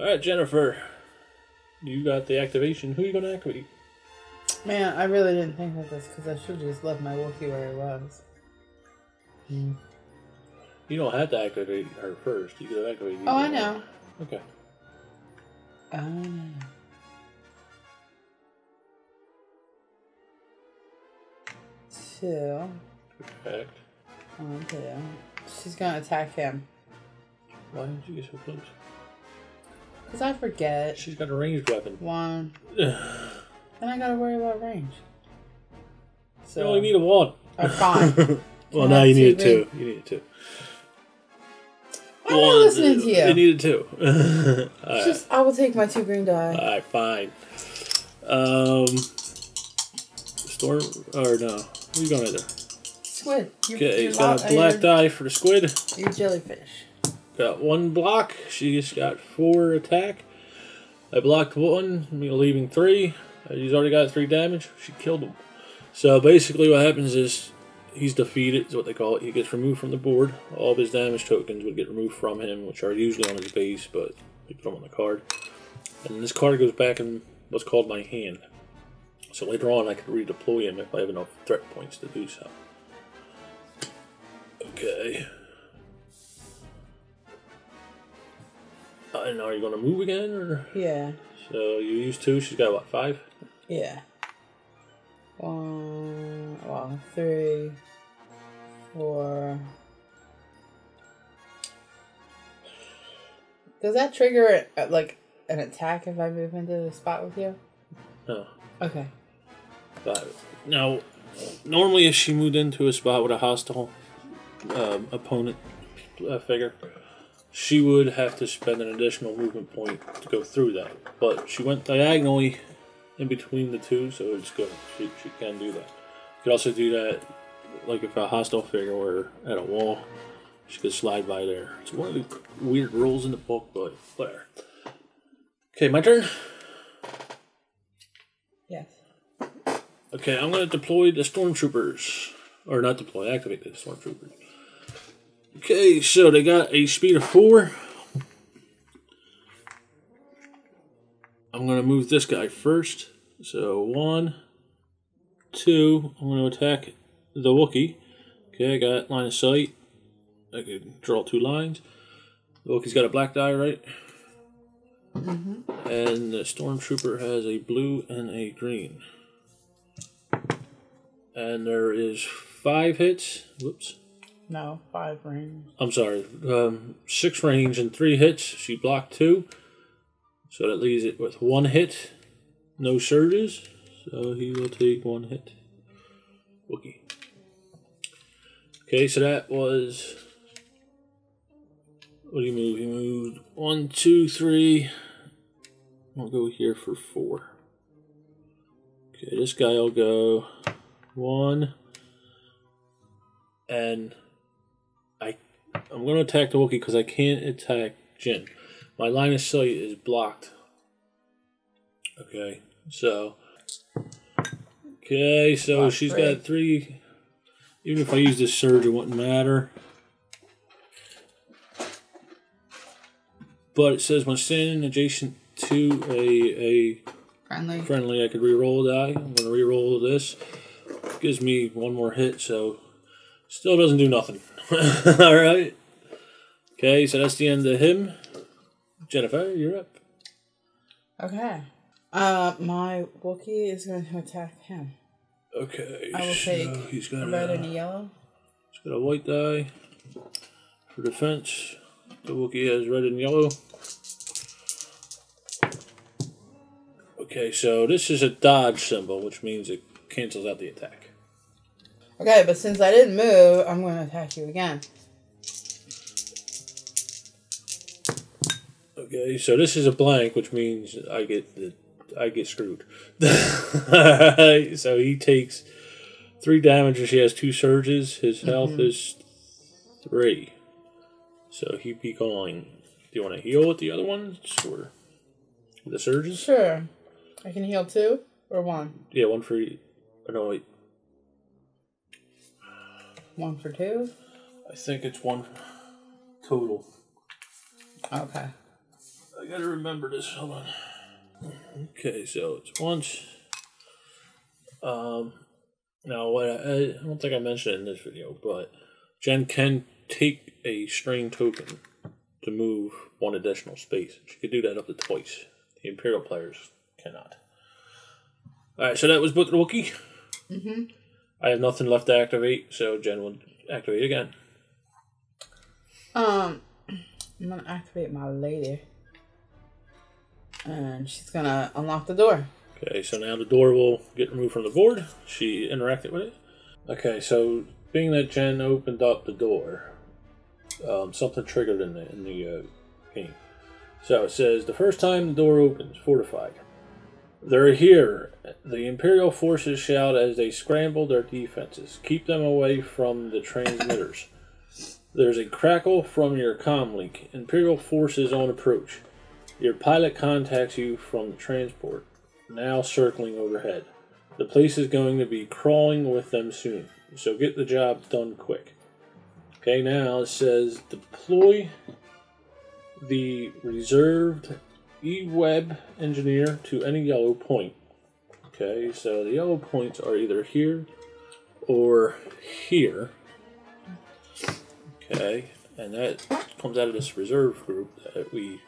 Alright, Jennifer. You got the activation. Who are you going to activate? Man, I really didn't think of this because I should have just left my Wookie where it was. You don't have to activate her first. You could have activated. Oh, I know. Okay. Two. Perfect. 1, 2. She's gonna attack him. Why didn't you get so close? Because I forget. She's got a ranged weapon. 1. Then I gotta worry about range. So You only need a 1. Oh, fine. Well, now you need a 2. You need a 2. I'm not listening to you. You need a 2. Right. Just, I will take my 2 green die. Alright, fine. Storm, or no. What are you going after? Squid. Okay, he's got a black die for the squid. Your jellyfish. Got 1 block. She's got 4 attack. I blocked 1, leaving 3. He's already got 3 damage. She killed him. So basically what happens is he's defeated, is what they call it. He gets removed from the board. All of his damage tokens would get removed from him, which are usually on his base, but we put them on the card. And this card goes back in what's called my hand. So later on I can redeploy him if I have enough threat points to do so. Okay. And are you going to move again? Or? Yeah. So you use 2. She's got what, 5? Yeah. 1, well, 3, 4. Does that trigger like an attack if I move into the spot with you? No. Okay. 5. Now, normally if she moved into a spot with a hostile opponent figure, she would have to spend an additional movement point to go through that. But she went diagonally in between the 2, so it's good. She can do that. You could also do that, like if a hostile figure were at a wall, she could slide by there. It's one of the weird rules in the book, but whatever. Okay, my turn? Yes. Okay, I'm going to deploy the stormtroopers. Or not deploy, activate the stormtroopers. Okay, so they got a speed of 4. I'm going to move this guy first. So 1, 2. I'm going to attack the Wookie. Okay, I got line of sight. I can draw 2 lines. The Wookie's got a black die, right? Mm-hmm. And the Stormtrooper has a blue and a green. And there is 5 hits. Whoops. No, 5 range. I'm sorry. 6 range and 3 hits. She blocked 2. So that leaves it with 1 hit. No surges. So he will take 1 hit. Wookie. Okay, so that was... What do you move? You moved 1, 2, 3. I'll go here for 4. Okay, this guy will go 1. And I'm going to attack the Wookiee because I can't attack Jin. My line of sight is blocked. Okay, so... Okay, so Block she's 3. got 3. Even if I use this surge, it wouldn't matter. But it says when standing adjacent to a friendly, I could reroll a die. I'm going to reroll this. Gives me 1 more hit, so still doesn't do nothing. Alright. Okay, so that's the end of him. Jennifer, you're up. Okay. My Wookiee is going to attack him. Okay. I will take he's got a red and a yellow. He's got a white die for defense. The Wookiee has red and yellow. Okay, so this is a dodge symbol, which means it cancels out the attack. Okay, but since I didn't move, I'm going to attack you again. Okay, so this is a blank, which means I get screwed. Alright, so he takes 3 damage and she has 2 surges. His health is 3. So he'd be going. Do you want to heal with the other ones or the surges? Sure. I can heal 2 or 1? Yeah, 1 for each. Oh, no, wait. 1 for 2? I think it's 1 total. Okay. I gotta remember this. Hold on. Okay, so it's once. Now, what I don't think I mentioned it in this video, but Jen can take a strain token to move one additional space. She could do that up to twice. The Imperial players cannot. Alright, so that was both the Wookie. Mm-hmm. I have nothing left to activate, so Jen will activate again. I'm gonna activate my lady. And she's gonna unlock the door. Okay, so now the door will get removed from the board. She interacted with it. Okay, so being that Jen opened up the door, something triggered in the game. So it says, the first time the door opens, fortified. They're here. The Imperial forces shout as they scramble their defenses. Keep them away from the transmitters. There's a crackle from your comm link. Imperial forces on approach. Your pilot contacts you from the transport, now circling overhead. The place is going to be crawling with them soon, so get the job done quick. Okay, now it says deploy the reserved eidm engineer to any yellow point. Okay, so the yellow points are either here or here. Okay, and that comes out of this reserve group that we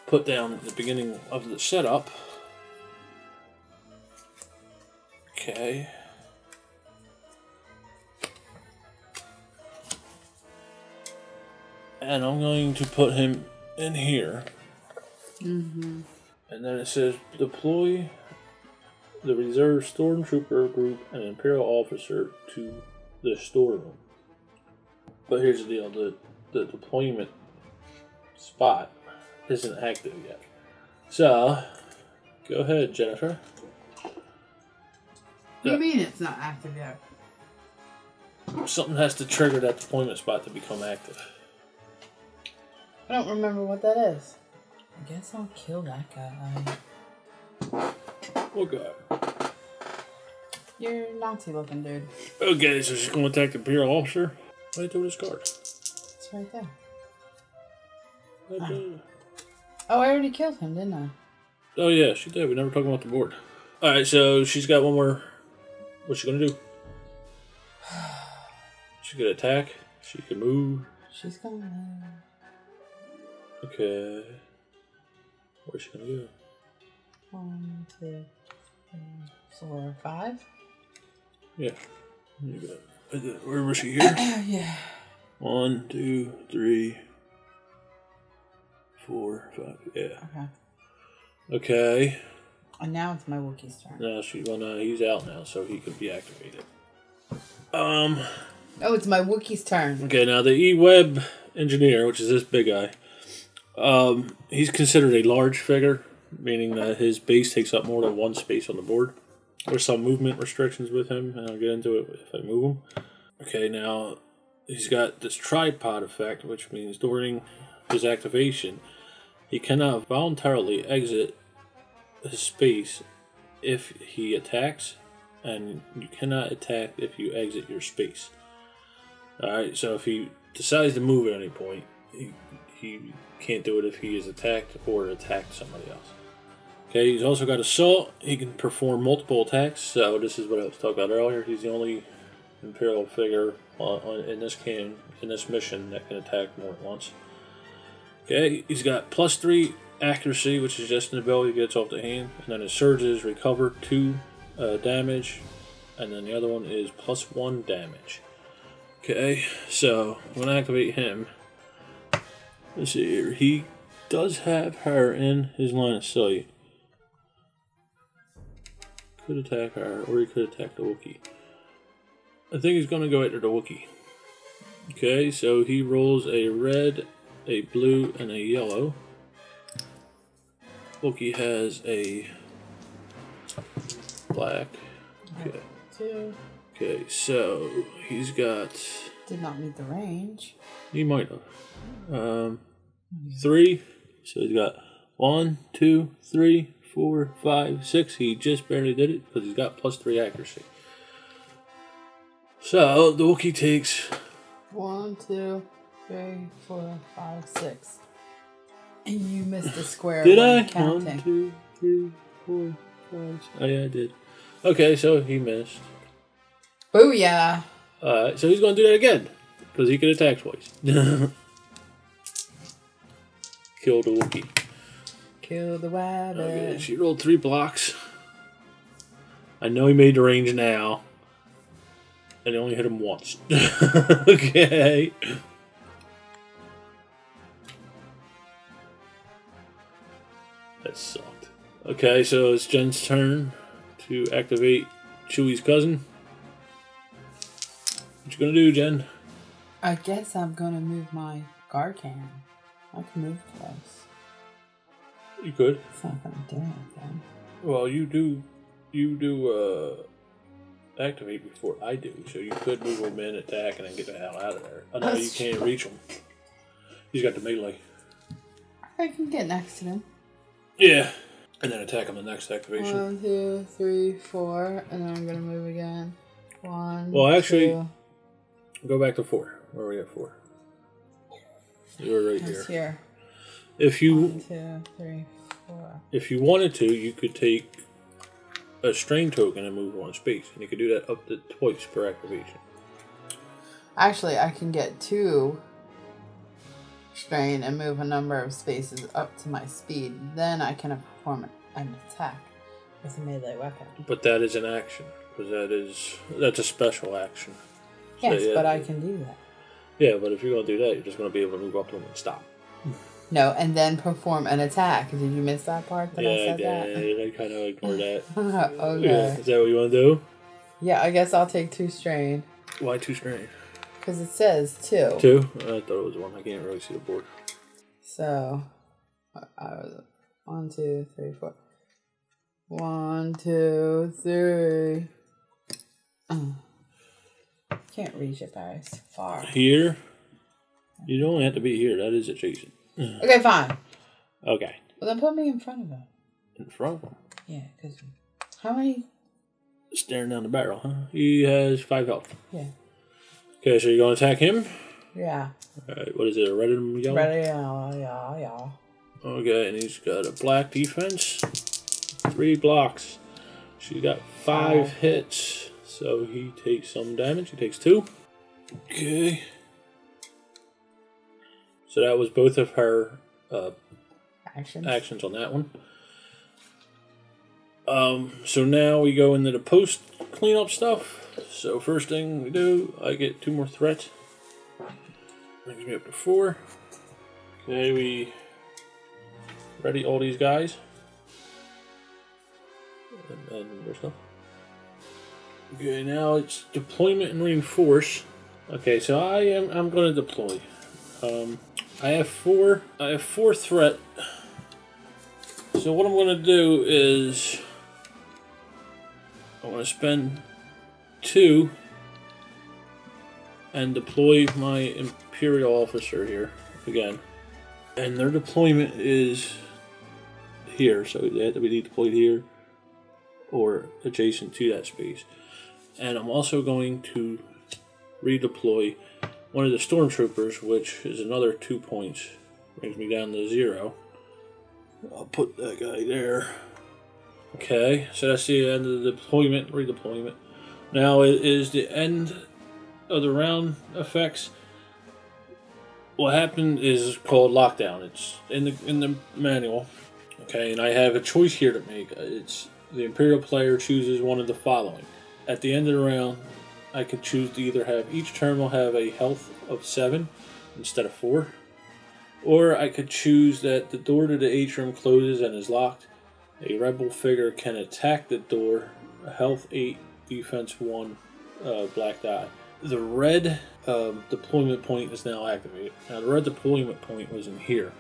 put down at the beginning of the setup. Okay. And I'm going to put him in here. Mm-hmm. And then it says deploy the reserve stormtrooper group and Imperial officer to the storeroom. But here's the deal, the deployment spot isn't active yet. So, go ahead, Jennifer. What do you mean it's not active yet? Something has to trigger that deployment spot to become active. I don't remember what that is. I guess I'll kill that guy. What guy? You're Nazi looking dude. Okay, so she's going to attack the Imperial officer. Right to this card. It's right there. Right there. Oh, I already killed him, didn't I? Oh yeah, she did. We never talked about the board. Alright, so she's got one more. What's she gonna do? She could attack. She could move. She's gonna move. Okay. What's she gonna do? 1, 2, 3, 4, 5. Yeah. You got it. Where was she here? Yeah. 1, 2, 3, 4, 5. Yeah. Okay. Okay. And now it's my Wookiee's turn. No, he's out now, so he could be activated. Oh, it's my Wookiee's turn. Okay, now the eidm engineer, which is this big guy, he's considered a large figure, meaning that his base takes up more than one space on the board. There's some movement restrictions with him, and I'll get into it if I move him. Okay, now he's got this tripod effect, which means during his activation, he cannot voluntarily exit his space if he attacks, and you cannot attack if you exit your space. Alright, so if he decides to move at any point, he can't do it if he is attacked or attacked somebody else. Okay, he's also got assault. He can perform multiple attacks, so this is what I was talking about earlier. He's the only Imperial figure in this mission that can attack more at once. Okay, he's got +3 accuracy, which is just an ability he gets off the hand, and then his surges recover 2 damage, and then the other one is +1 damage. Okay, so I'm going to activate him. Let's see here. He does have her in his line of sight. Could attack her, or he could attack the Wookiee. I think he's going to go after the Wookiee. Okay, so he rolls a red, a blue, and a yellow. Wookiee has a black. Okay. 2. Okay, so he's got. Did not meet the range. He might have. 3. So he's got 1, 2, 3, 4, 5, 6. He just barely did it because he's got +3 accuracy. So the Wookiee takes 1, 2, 3, 4, 5, 6. And you missed a square. Did I? Counting. 1, 2, 3, 4, 5. Oh yeah, I did. Okay, so he missed. Booyah! Alright, so he's going to do that again. Because he can attack twice. Kill the Wookie. Kill the rabbit. Okay, she rolled 3 blocks. I know he made the range now. And he only hit him once. Okay. That sucked. Okay, so it's Jen's turn to activate Chewy's cousin. What you gonna do, Jen? I guess I'm gonna move my guard cannon. I can move twice. You could. It's not gonna do anything. Well, you do activate before I do, so you could move him in, attack, and then get the hell out of there. Oh no, you can't reach him. He's got the melee. I can get next to him. Yeah. And then attack him the next activation. 1, 2, 3, 4, and then I'm gonna move again. 1. Well, actually, 2. Go back to 4. Where are we at 4? You're right here. Here. If you 1, 2, 3, 4. If you wanted to, you could take a strain token and move 1 space, and you could do that up to twice per activation. Actually, I can get 2 strain and move a number of spaces up to my speed. Then I can perform an attack with a melee weapon. But that is an action, because that's a special action. Yes, so, yeah, but I can do that. Yeah, but if you're going to do that, you're just going to be able to move up to him and stop. No, and then perform an attack. Did you miss that part? That I said yeah, that? I kind of ignored that. Okay. Yeah, is that what you want to do? Yeah, I guess I'll take 2 strain. Why 2 strain? Because it says 2. 2? I thought it was 1. I can't really see the board. So, I was 1, 2, 3, 4. 1, 2, 3. Can't reach it very far. Here? You don't have to be here. That is adjacent. Okay, fine. Okay. Well, then put me in front of him. In front of him? Yeah, because how many? Staring down the barrel, huh? He has 5 health. Yeah. Okay, so you're going to attack him? Yeah. Alright, what is it? A red and yellow? Red and yellow, yeah. Okay, and he's got a black defense. 3 blocks. She's got 5 hits. So he takes some damage. He takes 2. Okay. So that was both of her actions on that one. So now we go into the post cleanup stuff. So first thing we do, I get 2 more threat. Brings me up to 4. Okay, we ready all these guys. And then there's stuff. Okay, now it's deployment and reinforce. Okay, so I'm going to deploy. I have 4 threat. So what I'm going to do is I'm going to spend 2 and deploy my Imperial officer here again. And their deployment is here, so they have to be deployed here or adjacent to that space. And I'm also going to redeploy one of the stormtroopers, which is another 2 points. Brings me down to 0. I'll put that guy there. Okay, so that's the end of the deployment, redeployment. Now it is the end of the round effects. What happened is called lockdown. It's in the manual. Okay, and I have a choice here to make. It's the Imperial player chooses one of the following. At the end of the round, I can choose to either have each terminal have a health of 7 instead of 4, or I could choose that the door to the atrium closes and is locked. A rebel figure can attack the door. Health 8, defense 1, black die. The red deployment point is now activated. Now the red deployment point was in here.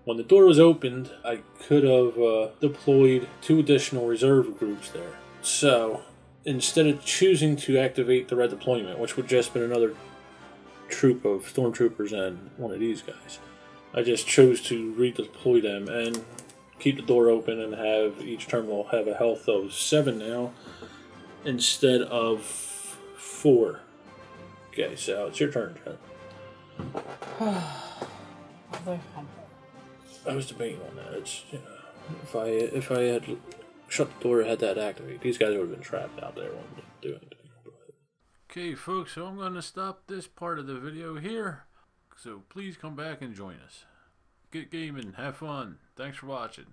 When the door was opened, I could have deployed 2 additional reserve groups there. So instead of choosing to activate the red deployment, which would just been another troop of stormtroopers and one of these guys, I just chose to redeploy them and keep the door open and have each terminal have a health of 7 now instead of 4. Okay, so it's your turn, Jen. I was debating on that. It's, you know, if I had shut the door and had that activate, these guys would have been trapped out there when they do anything. Okay, folks, so I'm going to stop this part of the video here. So please come back and join us. Get gaming, have fun. Thanks for watching.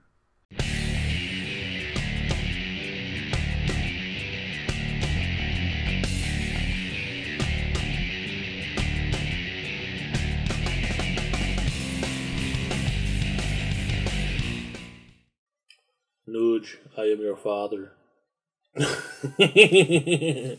Nudge, I am your father.